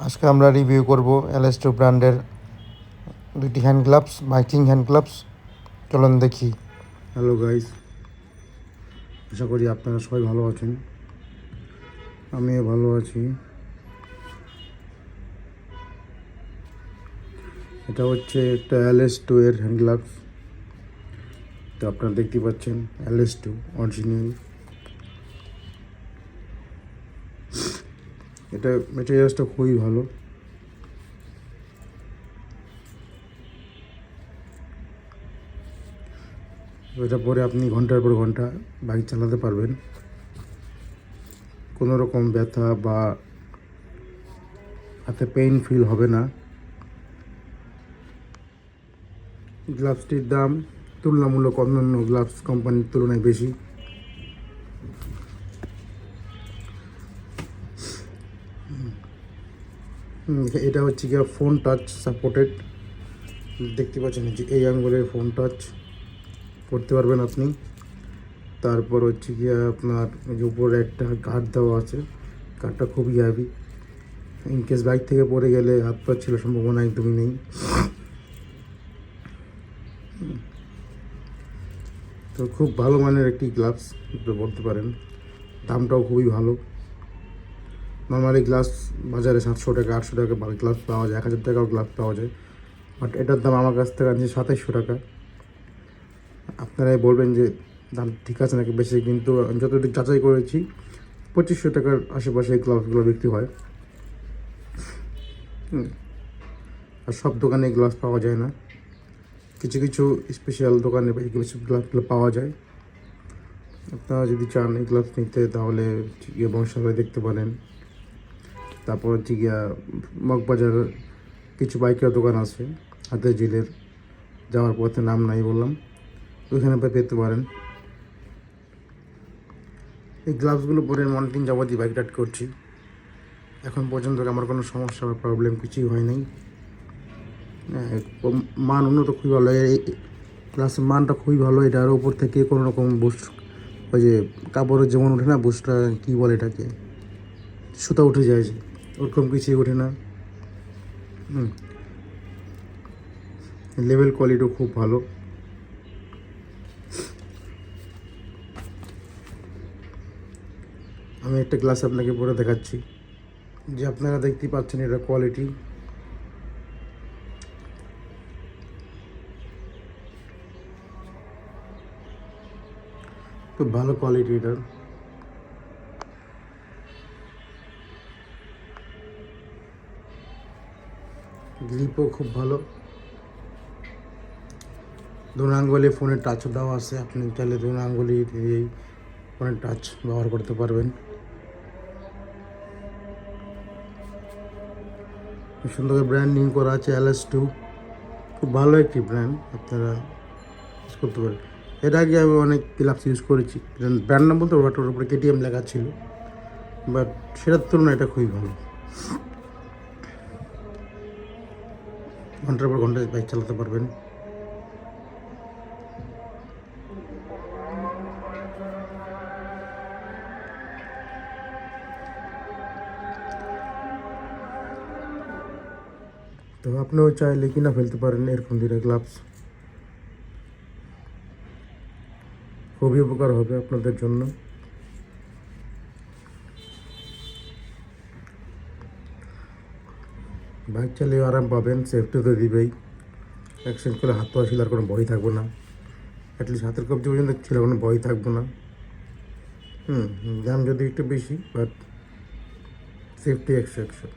আজকে আমরা রিভিউ করব LS2 ব্র্যান্ডের দুটি hand gloves, biking hand gloves. চলুন দেখি। হ্যালো গাইস, আশা করি আপনারা সবাই ভালো আছেন। আমিও ভালো আছি। এটা হচ্ছে একটা LS2 এর হ্যান্ড গ্লাভস। তো আপনারা দেখতে পাচ্ছেন LS2 অরিজিনাল। এটা মেটেরিয়ালসটা খুবই ভালো। এটা পরে আপনি ঘন্টার পর ঘন্টা বাইক চালাতে পারবেন, কোনো রকম ব্যথা বা হাতে পেইন ফিল হবে না। গ্লাভসটির দাম তুলনামূলক অন্যান্য গ্লাভস কোম্পানির তুলনায় বেশি। এটা হচ্ছে গিয়ে ফোন টাচ সাপোর্টেড। দেখতে পাচ্ছেন যে এই আঙ্গুলে ফোন টাচ করতে পারবেন আপনি। তারপর হচ্ছে গিয়ে আপনার যে উপরে একটা গার্ড দেওয়া আছে, গার্ডটা খুবই হ্যাভি। ইনকেস বাইক থেকে পড়ে গেলে হাত পা ছিল সম্ভাবনা একদমই নেই। তো খুব ভালো মানের একটি গ্লাভস বলতে পারেন। দামটাও খুবই ভালো। নর্মালি গ্লাভস বাজারে 700 টাকা 800 টাকা গ্লাভস পাওয়া যায়, 1000 টাকাও গ্লাভস পাওয়া যায়। বাট এটার দাম আমার কাছ থেকে আনছে 2700 টাকা। আপনারাই বলবেন যে দাম ঠিক আছে নাকি বেশি, কিন্তু আমি যতটুকু যাচাই করেছি 2500 টাকার আশেপাশে এই গ্লাভসগুলো বিক্রি হয়। আর সব দোকানে এই গ্লাভস পাওয়া যায় না, কিছু কিছু স্পেশাল দোকানে এই গ্লাভসগুলো পাওয়া যায়। আপনারা যদি চান এই গ্লাভস নিতে তাহলে গিয়ে বংশালয় দেখতে পারেন। তারপর হচ্ছে গিয়া মগবাজার কিছু বাইকের দোকান আছে, হাতের জিলের যাওয়ার পথে নাম নাই বললাম, ওইখানে পেতে পারেন। এই গ্লাভসগুলো পরে আমি অনেকদিন যাবতীয় বাইক রাইড করছি, এখন পর্যন্ত আমার কোনো সমস্যা বা প্রবলেম কিছুই হয় নাই। মান উন্নত খুবই ভালো, এই গ্লাসের মানটা খুবই ভালো। এটার উপর থেকে কোনো রকম বুস্ট, ওই যে কাপড়ের যেমন ওঠে না বুস্টটা, কী বলে এটাকে, সুতা উঠে যায় যে, ওরকম কিছুই ওঠে না। লেভেল কোয়ালিটিও খুব ভালো। আমি একটা গ্লাস আপনাকে পরে দেখাচ্ছি, যে আপনারা দেখতে পাচ্ছেন এটা কোয়ালিটি। খুব ভালো কোয়ালিটি এটার। গ্রিপও খুব ভালো। দুনো আঙ্গুলে ফোনের টাচও দেওয়া আছে, আপনি চাইলে দুনো আঙ্গুলি দিয়েই ফোনের টাচ ব্যবহার করতে পারবেন। সুন্দর ব্র্যান্ডিং করা আছে LS2, খুব ভালো একটি ব্র্যান্ড, আপনারা ইউজ করতে পারেন। এর আগে আমি অনেক গ্লাভস ইউজ করেছি, ব্র্যান্ড নাম বলতে ওটার উপরে KTM লেখা ছিল, বাট সেটার তুলনায় এটা খুবই ভালো। ঘন্টার পর ঘন্টা বাইক চালাতে পারবেন। তো আপনিও চাইলে কিনা ফেলতে পারেন এরকম দুইটা গ্লাভস, খুবই উপকার হবে আপনাদের জন্য। বাইক চালিয়ে আরাম পাবেন, সেফটি তো দিবেই। অ্যাক্সিডেন্ট করে হাত পা ছিলার কোনো ভয় থাকবে না, অ্যাটলিস্ট হাতের কবজি পর্যন্ত ছিল কোনো ভয় থাকবে না। দাম যদি একটু বেশি, বাট সেফটি 100-100।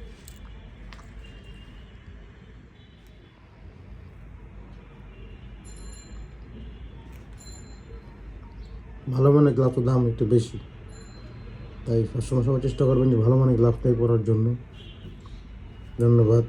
ভালো মানের গ্লাভসের দাম একটু বেশি, তাই সবসময় সবাই চেষ্টা করবেন যে ভালো মানের গ্লাভসটাই পরার জন্য। ধন্যবাদ।